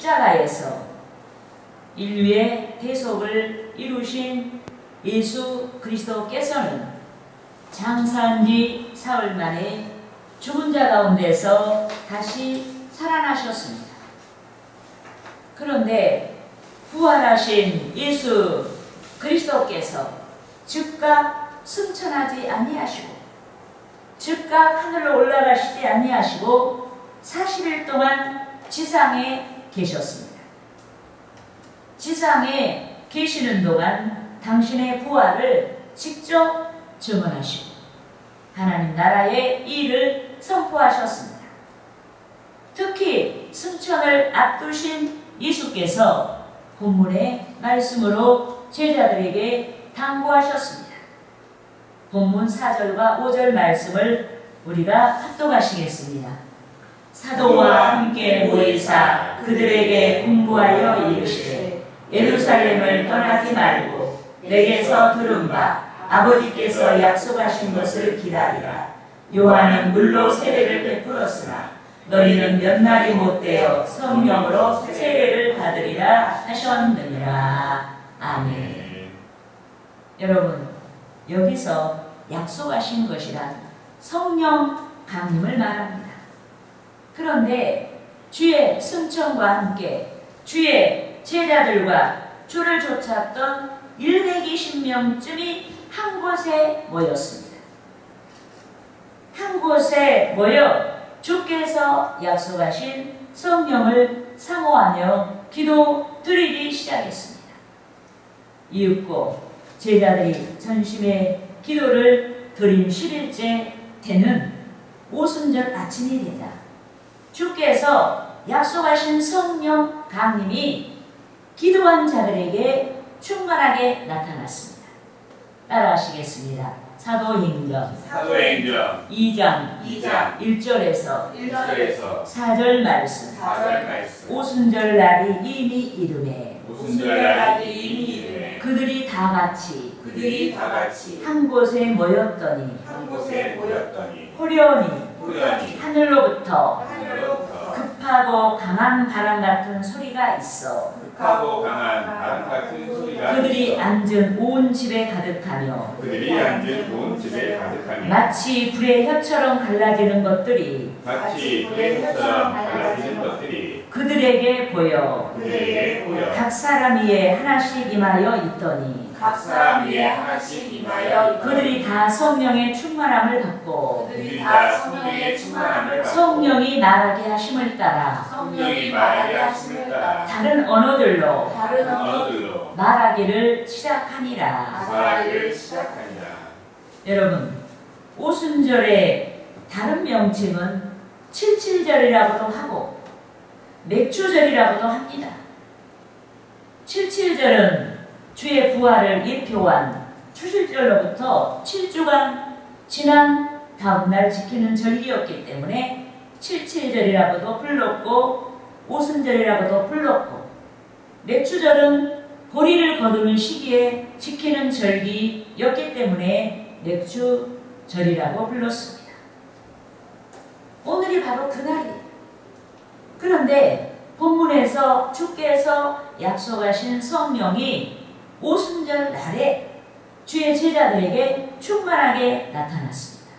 십자가에서 인류의 대속을 이루신 예수 그리스도께서는 장사한 지 사흘 만에 죽은 자 가운데서 다시 살아나셨습니다. 그런데 부활하신 예수 그리스도께서 즉각 승천하지 아니하시고 즉각 하늘로 올라가시지 아니하시고 40일 동안 지상에 계셨습니다. 지상에 계시는 동안 당신의 부활을 직접 증언하시고 하나님 나라의 일을 선포하셨습니다. 특히 승천을 앞두신 예수께서 본문의 말씀으로 제자들에게 당부하셨습니다. 본문 4절과 5절 말씀을 우리가 합독하시겠습니다. 사도와 함께 모이사 그들에게 공부하여 이르시되 예루살렘을 떠나지 말고 내게서 들은 바 아버지께서 약속하신 것을 기다리라. 요한은 물로 세례를 베풀었으나 너희는 몇 날이 못되어 성령으로 세례를 받으리라 하셨느니라. 아멘. 여러분, 여기서 약속하신 것이란 성령 강림을 말합니다. 그런데 주의 승천과 함께 주의 제자들과 주를 쫓았던 120명쯤이 한 곳에 모였습니다. 한 곳에 모여 주께서 약속하신 성령을 사모하며 기도 드리기 시작했습니다. 이윽고 제자들이 전심의 기도를 드린 10일째 되는 오순절 아침이 되자 주께서 약속하신 성령 강림이 기도한 자들에게 충만하게 나타났습니다. 따라하시겠습니다. 사도행전 2장 1절에서 4절 말씀. 오순절 날이 이미 이르매 그들이 다 같이 한 곳에 모였더니 호련히 하늘로부터 급하고 강한 바람 같은 소리가 있어 그들이 앉은 온 집에 가득하며 마치 불의 혀처럼 갈라지는 것들이 그들에게 보여 각 사람 위에 하나씩 임하여 있더니 그들이 다 성령의 충만함을 받고 성령이 말하게 하심을 따라 다른 언어들로 말하기를 시작하니라. 여러분, 오순절의 다른 명칭은 칠칠절이라고도 하고 맥주절이라고도 합니다. 칠칠절은 주의 부활을 예표한 추실절로부터 7주간 지난 다음날 지키는 절기였기 때문에 칠칠절이라고도 불렀고 오순절이라고도 불렀고, 맥주절은 보리를 거두는 시기에 지키는 절기였기 때문에 맥주절이라고 불렀습니다. 오늘이 바로 그날이에요. 그런데 본문에서 주께서 약속하신 성령이 오순절 날에 주의 제자들에게 충만하게 나타났습니다.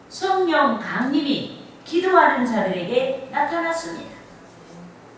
성령 강림이 기도하는 자들에게 나타났습니다.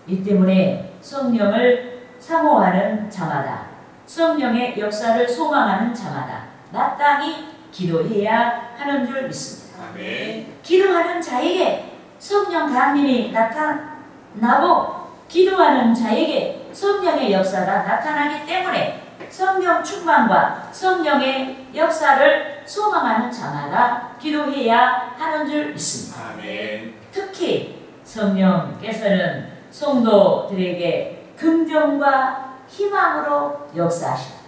이 때문에 성령을 사모하는 자마다, 성령의 역사를 소망하는 자마다 마땅히 기도해야 하는 줄 믿습니다. 아멘. 기도하는 자에게 성령 강림이 나타나고 기도하는 자에게 성령의 역사가 나타나기 때문에 성령 충만과 성령의 역사를 소망하는 자마다 기도해야 하는 줄 믿습니다. 아멘. 특히 성령께서는 성도들에게 긍정과 희망으로 역사하십니다.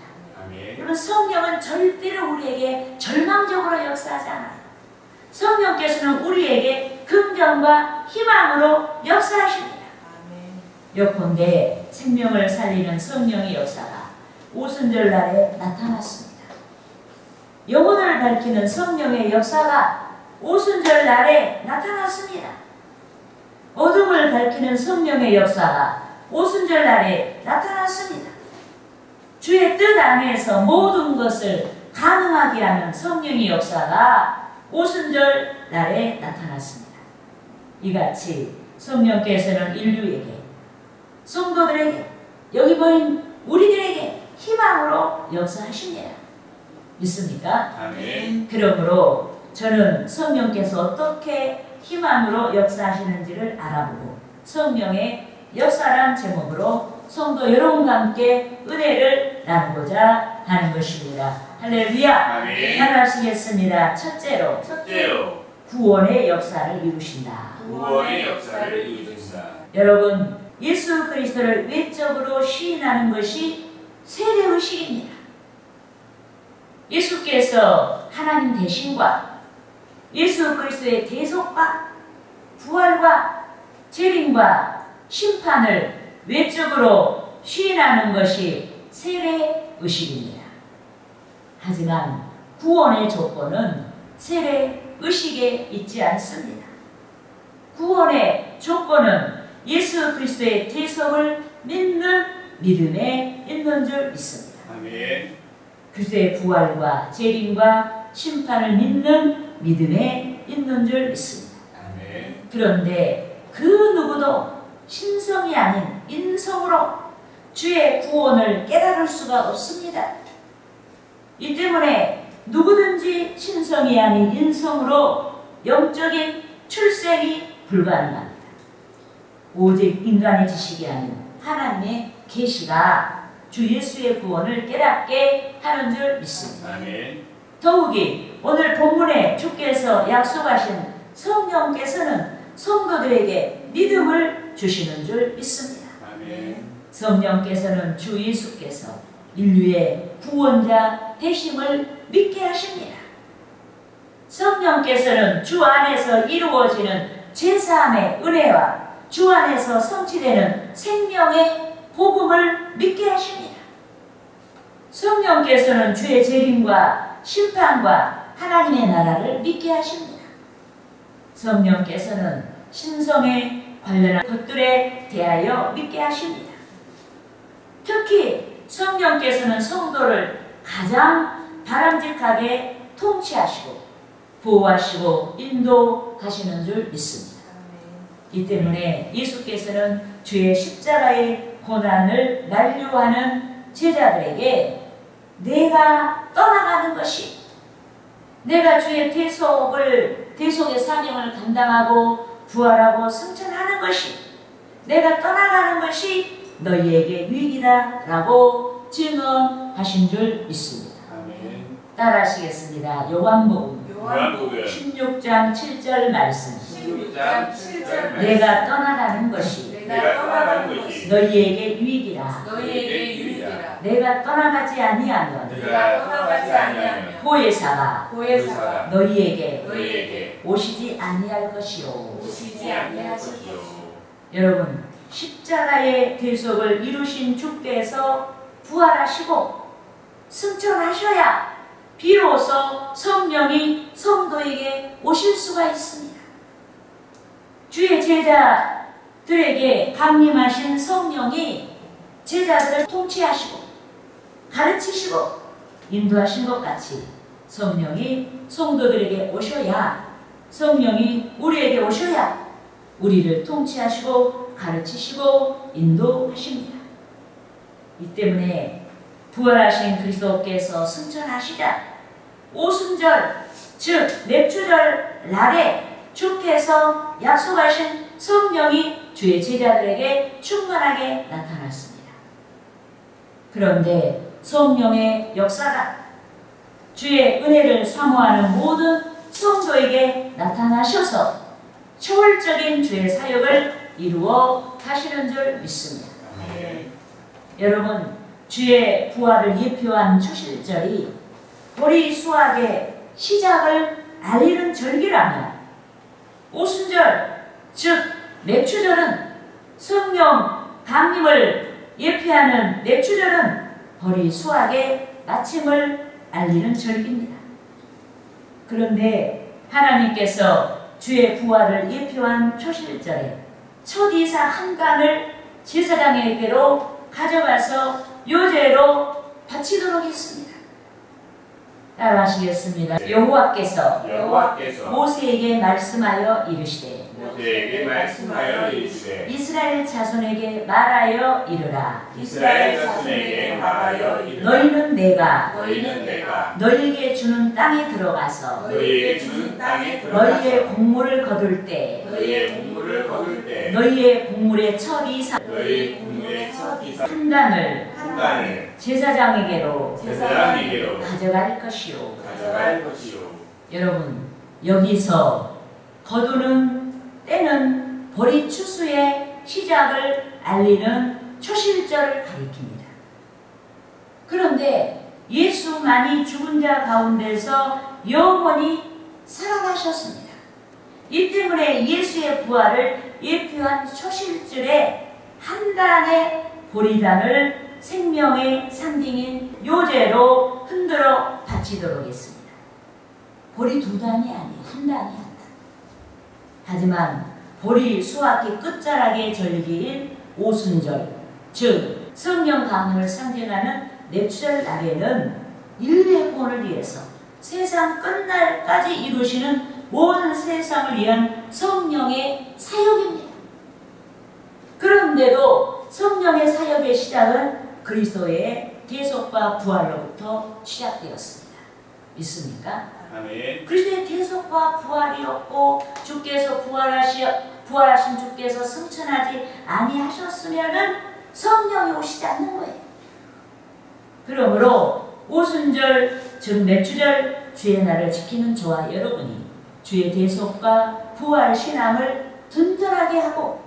아멘. 그리고 성령은 절대로 우리에게 절망적으로 역사하지 않아요. 성령께서는 우리에게 긍정과 희망으로 역사하십니다. 요컨대 생명을 살리는 성령의 역사가 오순절 날에 나타났습니다. 영혼을 밝히는 성령의 역사가 오순절 날에 나타났습니다. 어둠을 밝히는 성령의 역사가 오순절 날에 나타났습니다. 주의 뜻 안에서 모든 것을 가능하게 하는 성령의 역사가 오순절 날에 나타났습니다. 이같이 성령께서는 인류에게, 성도들에게, 여기 모인 우리들에게 희망으로 역사하십니다. 믿습니까? 아멘. 그러므로 저는 성령께서 어떻게 희망으로 역사하시는지를 알아보고 성령의 역사란 제목으로 성도 여러분과 함께 은혜를 나누고자 하는 것입니다. 할렐루야. 아멘. 하나시겠습니다. 첫째로 구원의 역사를 이루신다. 구원의 역사를 이루신다. 여러분, 예수 그리스도를 외적으로 시인하는 것이 세례의식입니다. 예수께서 하나님 되심과 예수 그리스도의 대속과 부활과 재림과 심판을 외적으로 시인하는 것이 세례의식입니다. 하지만 구원의 조건은 세례의식에 있지 않습니다. 구원의 조건은 예수 그리스도의 대속을 믿는 믿음에 있는 줄 믿습니다. 아멘. 그리스도의 부활과 재림과 심판을 믿는 믿음에 있는 줄 믿습니다. 아멘. 그런데 그 누구도 신성이 아닌 인성으로 주의 구원을 깨달을 수가 없습니다. 이 때문에 누구든지 신성이 아닌 인성으로 영적인 출생이 불가능합니다. 오직 인간의 지식이 아닌 하나님의 계시가 주 예수의 구원을 깨닫게 하는 줄 믿습니다. 아멘. 더욱이 오늘 본문에 주께서 약속하신 성령께서는 성도들에게 믿음을 주시는 줄 믿습니다. 아멘. 성령께서는 주 예수께서 인류의 구원자 되심을 믿게 하십니다. 성령께서는 주 안에서 이루어지는 제사함의 은혜와 주 안에서 성취되는 생명의 복음을 믿게 하십니다. 성령께서는 주의 재림과 심판과 하나님의 나라를 믿게 하십니다. 성령께서는 신성에 관련한 것들에 대하여 믿게 하십니다. 특히 성령께서는 성도를 가장 바람직하게 통치하시고 보호하시고 인도하시는 줄 믿습니다. 이 때문에 예수께서는 주의 십자가의 고난을 만류하는 제자들에게 내가 떠나가는 것이, 내가 주의 대속의 사명을 감당하고 부활하고 승천하는 것이, 내가 떠나가는 것이 너희에게 유익이다 라고 증언하신 줄 믿습니다. 아멘. 따라하시겠습니다. 요한복음 요한복음 16장 7절 말씀. 16장 7절 내가 떠나가는 것이 내가 떠나가는 것이 너희에게 유익이라. 너희에게 유익이라. 내가 떠나가지 아니하면 내가 떠나가지 아니하면 보혜사가 너희에게 너희에게 오시지 아니할 것이요. 오시지 아니할 것이요. 여러분, 십자가의 대속을 이루신 주께서 부활하시고 승천하셔야 비로소 성령이 성도에게 오실 수가 있습니다. 주의 제자들에게 강림하신 성령이 제자들을 통치하시고 가르치시고 인도하신 것 같이 성령이 성도들에게 오셔야, 성령이 우리에게 오셔야 우리를 통치하시고 가르치시고 인도하십니다. 이 때문에 부활하신 그리스도께서 승천하시자 오순절, 즉 lep추절 날에 주께서 약속하신 성령이 주의 제자들에게 충만하게 나타났습니다. 그런데 성령의 역사가 주의 은혜를 사모하는 모든 성도에게 나타나셔서 초월적인 주의 사역을 이루어 가시는 줄 믿습니다. 아멘. 여러분, 주의 부활을 예표한 초실절이 보리 수확의 시작을 알리는 절기라면 오순절, 즉 lep추절은 성령 강림을 예표하는 lep추절은 보리 수확의 마침을 알리는 절기입니다. 그런데 하나님께서 주의 부활을 예표한 초실절에 첫 이삭 한 간을 제사장에게로 가져가서 요제로 바치도록 했습니다. 따라하시겠습니다. 여호와께서 모세에게 말씀하여 이르시되 이스라엘 자손에게 말하여 이르라. 너희는 내가 너희에게 주는 땅에 들어가서 너희의 곡물을 거둘 때 너희의 곡물의 첫 이삭 한 단을 제사장에게로 가져갈 것이요. 여러분, 여기서 거두는 때는 보리 추수의 시작을 알리는 초실절을 가리킵니다. 그런데 예수만이 죽은 자 가운데서 영원히 살아나셨습니다. 이 때문에 예수의 부활을 예표한 초실절에 한 단의 보리단을 생명의 상징인 요제로 흔들어 바치도록 했습니다. 보리 두 단이 아니에요. 한 단이 한 단. 하지만 보리 수확기 끝자락의 절기인 오순절, 즉 성령 강림을 상징하는 냅추절 날에는 인류의 구원을 위해서 세상 끝날까지 이루시는 모든 세상을 위한 성령의 사역입니다. 그런데도 성령의 사역의 시작은 그리스도의 대속과 부활로부터 시작되었습니다. 믿습니까? 아멘. 그리스도의 대속과 부활이었고 주께서 부활하신 주께서 승천하지 아니하셨으면은 성령이 오시지 않는 거예요. 그러므로 오순절 즉 냅추절 주의 날을 지키는 저와 여러분이 주의 대속과 부활 신앙을 든든하게 하고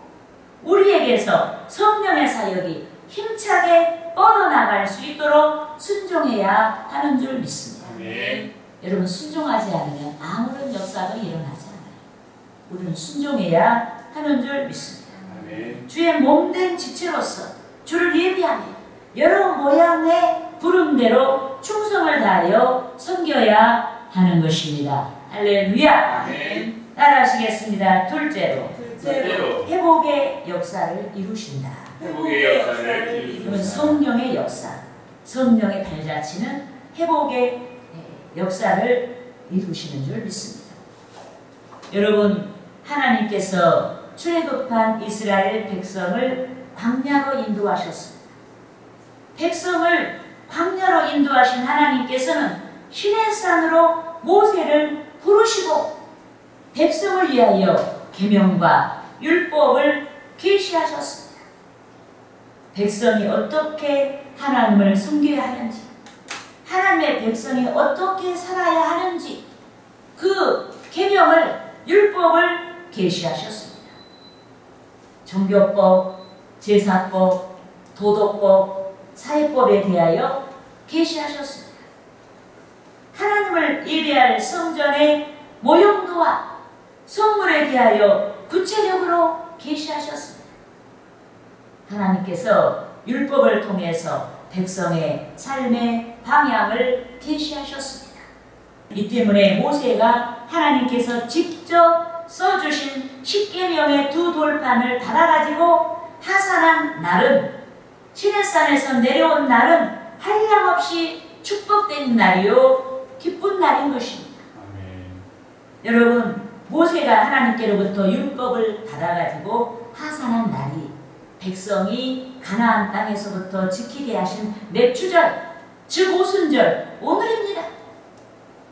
우리에게서 성령의 사역이 힘차게 뻗어나갈 수 있도록 순종해야 하는 줄 믿습니다. 아멘. 여러분, 순종하지 않으면 아무런 역사가 일어나지 않아요. 우리는 순종해야 하는 줄 믿습니다. 아멘. 주의 몸된 지체로서 주를 예비하며 여러 모양의 부름대로 충성을 다하여 섬겨야 하는 것입니다. 할렐루야. 아멘. 따라하시겠습니다. 둘째로 둘째로 회복의 역사를 이루신다. 회복의 역사를 그러면 이루신다. 성령의 역사, 성령의 발자취는 회복의 역사를 이루시는 줄 믿습니다. 여러분, 하나님께서 출애굽한 이스라엘 백성을 광야로 인도하셨습니다. 백성을 광야로 인도하신 하나님께서는 시내산으로 모세를 부르시고 백성을 위하여 계명과 율법을 계시하셨습니다. 백성이 어떻게 하나님을 섬겨야 하는지, 하나님의 백성이 어떻게 살아야 하는지 그 계명을 율법을 계시하셨습니다. 종교법, 제사법, 도덕법, 사회법에 대하여 계시하셨습니다. 하나님을 예배할 성전의 모형도와 성물에 대하여 구체적으로 계시하셨습니다. 하나님께서 율법을 통해서 백성의 삶의 방향을 계시하셨습니다. 이 때문에 모세가 하나님께서 직접 써주신 십계명의 두 돌판을 받아가지고 하산한 날은, 시내산에서 내려온 날은 한량없이 축복된 날이요 기쁜 날인 것입니다. 아멘. 여러분, 모세가 하나님께로부터 율법을 받아가지고 하산한 날이 백성이 가나안 땅에서부터 지키게 하신 냅추절, 즉 오순절, 오늘입니다.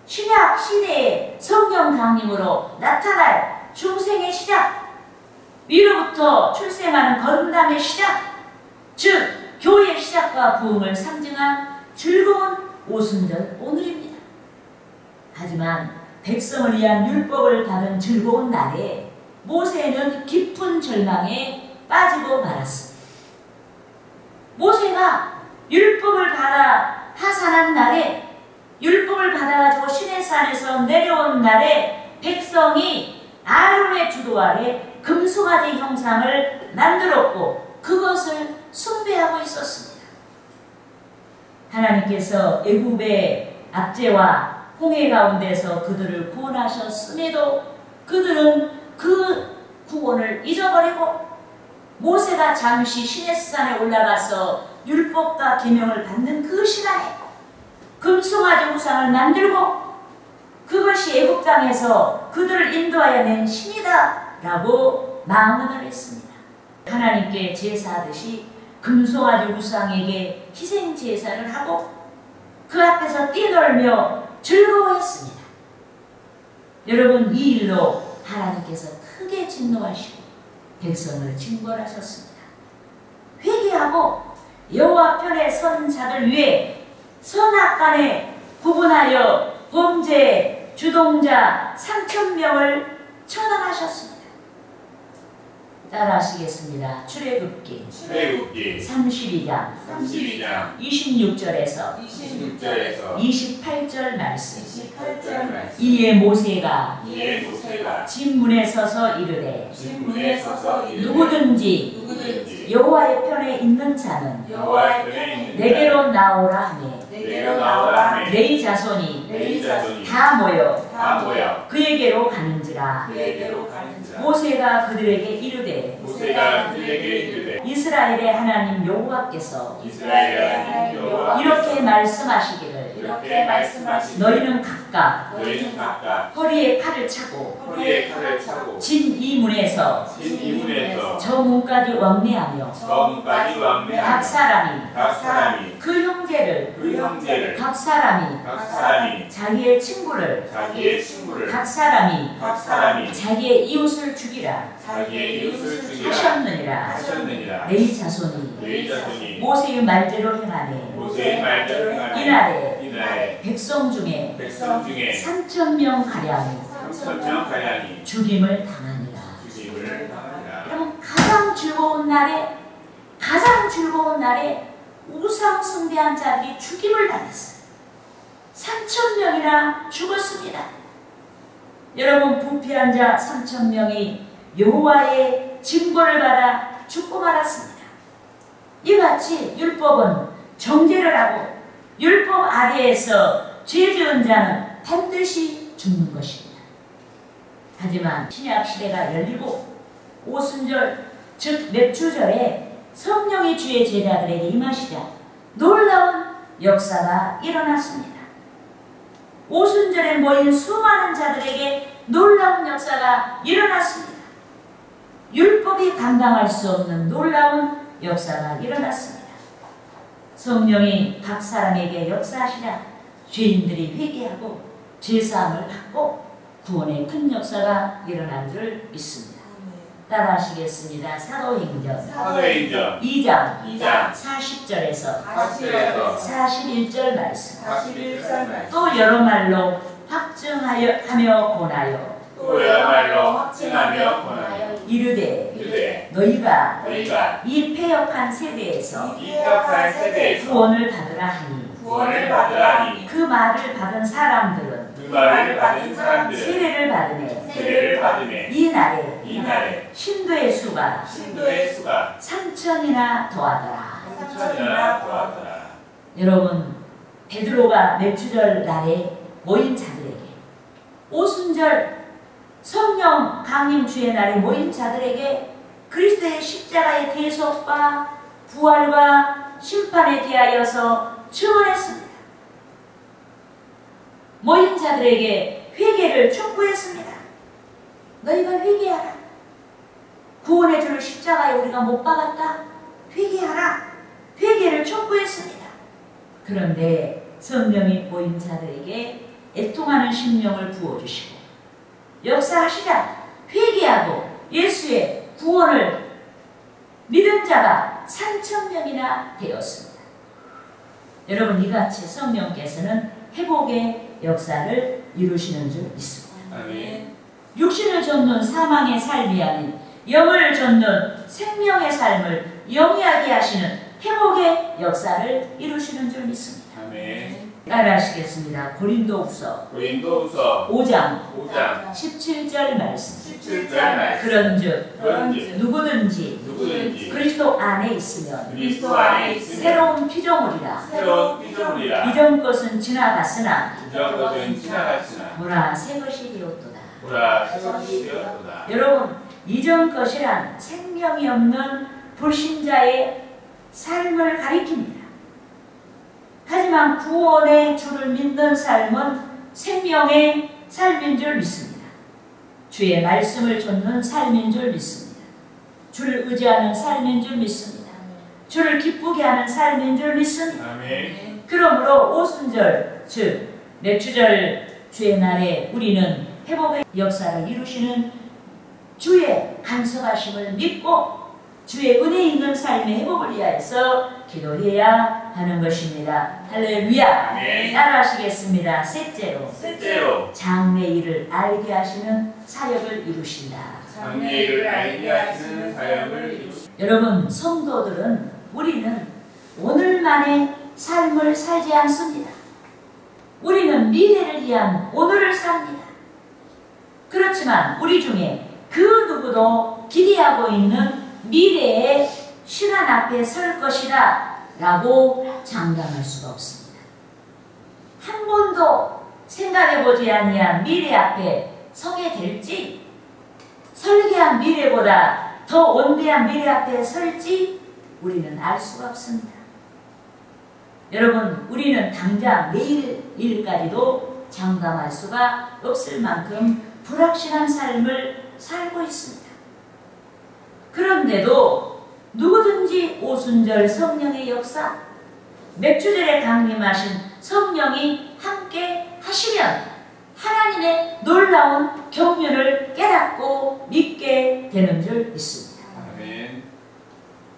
신약 시대의 성령 강림으로 나타날 중생의 시작, 위로부터 출생하는 거듭남의 시작, 즉 교회의 시작과 부흥을 상징한 즐거운 오순절, 오늘입니다. 하지만 백성을 위한 율법을 받은 즐거운 날에 모세는 깊은 절망에 빠지고 말았습니다. 모세가 율법을 받아 하산한 날에, 율법을 받아가지고 시내산에서 내려온 날에 백성이 아론의 주도 아래 금송아지 형상을 만들었고 그것을 숭배하고 있었습니다. 하나님께서 애굽의 압제와 홍해 가운데서 그들을 구원하셨음에도 그들은 그 구원을 잊어버리고 모세가 잠시 시내산에 올라가서 율법과 계명을 받는 그 시간에 금송아지 우상을 만들고 그것이 애굽 땅에서 그들을 인도하여 낸 신이다 라고 망언을 했습니다. 하나님께 제사하듯이 금송아지 우상에게 희생 제사를 하고 그 앞에서 뛰놀며 즐거워했습니다. 여러분, 이 일로 하나님께서 크게 진노하시고 백성을 징벌하셨습니다. 회개하고 여호와 편에 선 자들 위에 선악간에 구분하여 범죄 주동자 3,000명을 처단하셨습니다. 따라하시겠습니다. 출애굽기 32장 26절에서 28절 말씀. 이에 모세가 진문에 서서 이르되 누구든지 여호와의 편에 있는 자는 내게로 나오라 하매 내 자손이 다 모여 그에게로 가는지라. 모세가 그들에게 이르되 이스라엘의 하나님 여호와께서 이렇게 말씀하시기를 너희는 각각 허리에 칼을 차고 진 이 문에서 저 문까지 왕래하며 각 사람이 그 형제를 각 사람이 자기의 친구를 각 사람이 자기의 이웃을 죽이라 하셨느니라. 내 자손이 모세의 말대로 행하되 이날에 백성 중에 3,000명 가량이 죽임을 당하니라. 여러분, 가장 즐거운 날에 우상 숭배한 자들이 죽임을 당했어요. 3,000명이나 죽었습니다. 여러분, 부패한 자 3,000명이 여호와의 징벌을 받아 죽고 말았습니다. 이같이 율법은 정죄를 하고 율법 아래에서 죄 지은 자는 반드시 죽는 것입니다. 하지만 신약 시대가 열리고 오순절 즉 맥주절에 성령이 주의 제자들에게 임하시자 놀라운 역사가 일어났습니다. 오순절에 모인 수많은 자들에게 놀라운 역사가 일어났습니다. 율법이 감당할 수 없는 놀라운 역사가 일어났습니다. 성령이 각 사람에게 역사하시자 죄인들이 회개하고 죄사함을 받고 구원의 큰 역사가 일어난 줄 믿습니다. 따라하시겠습니다. 사도행전 2장 40절에서 41절 말씀. 또 여러 말로 확증하며 권하여 이르되 너희가 이 패역한 세대에서 구원을 받으라 하니 그 말을 받은 사람들은 세례를 받으매 이날에 신도의 수가 3,000이나 더하더라. 여러분, 베드로가 맥주절 날에 모인 자들에게, 오순절 성령 강림 주의 날에 모인 자들에게 그리스도의 십자가의 대속과 부활과 심판에 대하여서 증언했습니다. 모인 자들에게 회개를 촉구했습니다. 너희가 회개하라. 구원의 주를 십자가에 우리가 못 박았다. 회개하라. 회개를 촉구했습니다. 그런데 성령이 모인 자들에게 애통하는 심령을 부어주시고 역사하시자 회개하고 예수의 구원을 믿은 자가 3,000명이나 되었습니다. 여러분, 이같이 성령께서는 회복의 역사를 이루시는 줄 믿습니다. 아멘. 육신을 좇는 사망의 삶이 아닌 영을 좇는 생명의 삶을 영위하게 하시는 회복의 역사를 이루시는 줄 믿습니다. 아멘. 따라하시겠습니다. 고린도후서 5장 17절 말씀. 그런즉 누구든지 그리스도 안에 있으면 새로운 피조물이라. 이전 것은 지나갔으나 보라 새 것이 되었도다. 여러분, 이전 것이란 생명이 없는 불신자의 삶을 가리킵니다. 하지만 구원의 주를 믿는 삶은 생명의 삶인 줄 믿습니다. 주의 말씀을 좇는 삶인 줄 믿습니다. 주를 의지하는 삶인 줄 믿습니다. 주를 기쁘게 하는 삶인 줄 믿습니다. 아멘. 그러므로 오순절, 즉 맥주절 주의 날에 우리는 회복의 역사를 이루시는 주의 간섭하심을 믿고 주의 은혜 있는 삶의 회복을 위하여서 기도해야 하는 것입니다. 할렐루야. 아멘. 따라하시겠습니다. 셋째로 셋째로 장래일을 알게 하시는 사역을 이루신다. 장래일을 알게 하시는 사역을 이루신다. 여러분, 성도들은 우리는 오늘만의 삶을 살지 않습니다. 우리는 미래를 위한 오늘을 삽니다. 그렇지만 우리 중에 그 누구도 기대하고 있는 미래의 시간 앞에 설 것이다 라고 장담할 수가 없습니다. 한 번도 생각해보지 아니한 미래 앞에 서게 될지, 설계한 미래보다 더 원대한 미래 앞에 설지 우리는 알 수가 없습니다. 여러분, 우리는 당장 내일 일까지도 장담할 수가 없을 만큼 불확실한 삶을 살고 있습니다. 그런데도 누구든지 오순절 성령의 역사, 맥주절에 강림하신 성령이 함께 하시면 하나님의 놀라운 경륜을 깨닫고 믿게 되는 줄 믿습니다. 아멘.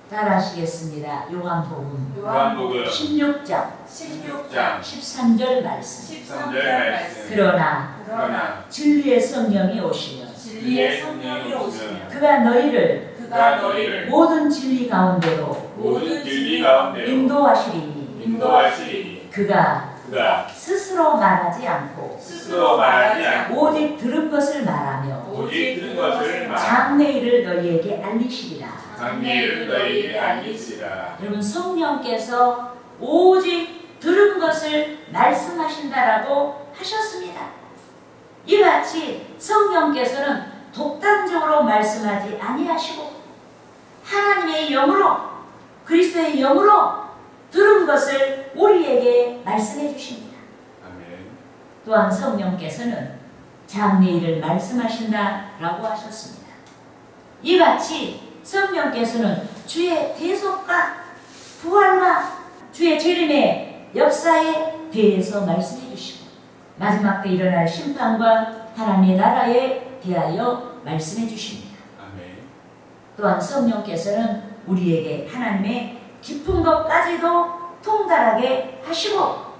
따라하시겠습니다. 요한복음 요한복음 16장 13절 말씀. 13절 말씀. 그러나 진리의 성령이 오시면 진리의 성령이 오시면 그가 너희를 모든 진리 가운데로 인도하시리니 그가 스스로 말하지 않고 오직 들은 것을 말하며 장래일을 너희에게 알리시리라. 여러분, 성령께서 오직 들은 것을 말씀하신다라고 하셨습니다. 이같이 성령께서는 독단적으로 말씀하지 아니하시고 하나님의 영으로, 그리스도의 영으로 들은 것을 우리에게 말씀해 주십니다. 아멘. 또한 성령께서는 장래일을 말씀하신다라고 하셨습니다. 이같이 성령께서는 주의 대속과 부활과 주의 재림의 역사에 대해서 말씀해 주시고 마지막 때 일어날 심판과 하나님의 나라에 대하여 말씀해 주십니다. 아멘. 또한 성령께서는 우리에게 하나님의 깊은 것까지도 통달하게 하시고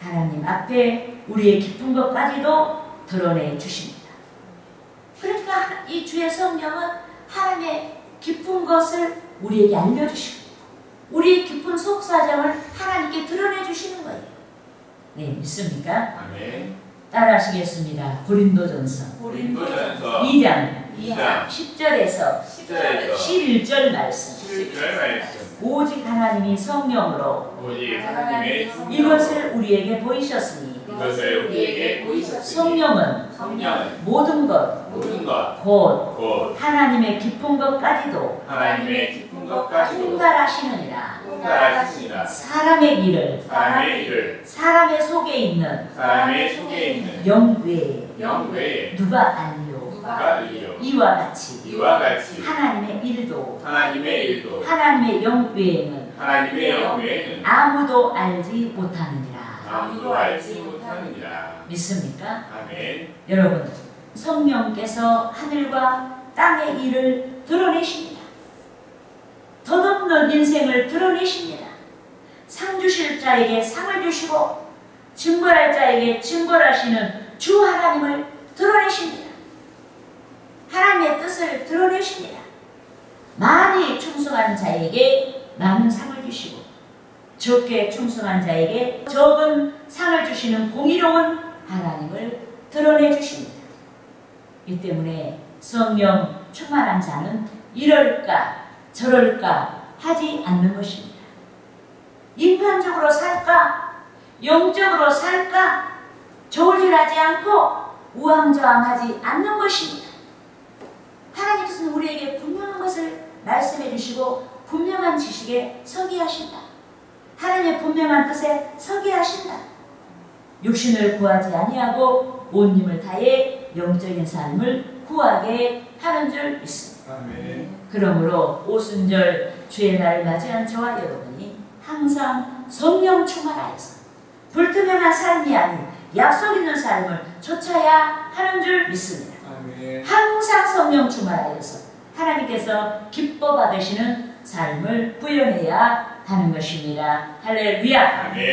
하나님 앞에 우리의 깊은 것까지도 드러내 주십니다. 그러니까 이 주의 성령은 하나님의 깊은 것을 우리에게 알려주시고 우리의 깊은 속사정을 하나님께 드러내 주시는 거예요. 네, 믿습니까? 아멘. 따라하시겠습니다. 고린도전서 2장 10절에서 11절 말씀. 오직 하나님이 성령으로 이것을 우리에게 보이셨으니 성령은 모든 것 곧 하나님의 깊은 것까지도 통달하시느니라. 사람의 일을 사람의 속에 있는 영 외에 누가 알리오. 이와 같이 하나님의 일도 하나님의 영 외에는 아무도 알지 못하느니라. 믿습니까? 아멘. 여러분, 성령께서 하늘과 땅의 일을 드러내십니다. 덧없는 인생을 드러내십니다. 상 주실 자에게 상을 주시고 증거할 자에게 증거하시는 주 하나님을 드러내십니다. 하나님의 뜻을 드러내십니다. 많이 충성한 자에게 많은 상을 주시고 적게 충성한 자에게 적은 상을 주시는 공의로운 하나님을 드러내 주십니다. 이 때문에 성령 충만한 자는 이럴까 저럴까 하지 않는 것입니다. 인간적으로 살까 영적으로 살까 저울질하지 않고 우왕좌왕하지 않는 것입니다. 하나님께서는 우리에게 분명한 것을 말씀해 주시고 주시고 분명한 지식에 서게 하신다. 하나님의 분명한 뜻에 서게 하신다. 육신을 구하지 아니하고 온 힘을 다해 영적인 삶을 구하게 하는 줄 믿습니다. 아멘. 그러므로 오순절 주의 날을 맞이한 저와 여러분이 항상 성령 충만하여서 불투명한 삶이 아닌 약속 있는 삶을 좇아야 하는 줄 믿습니다. 아멘. 항상 성령 충만하여서 하나님께서 기뻐 받으시는 삶을 구현해야 하는 것입니다. 할렐루야. 아멘.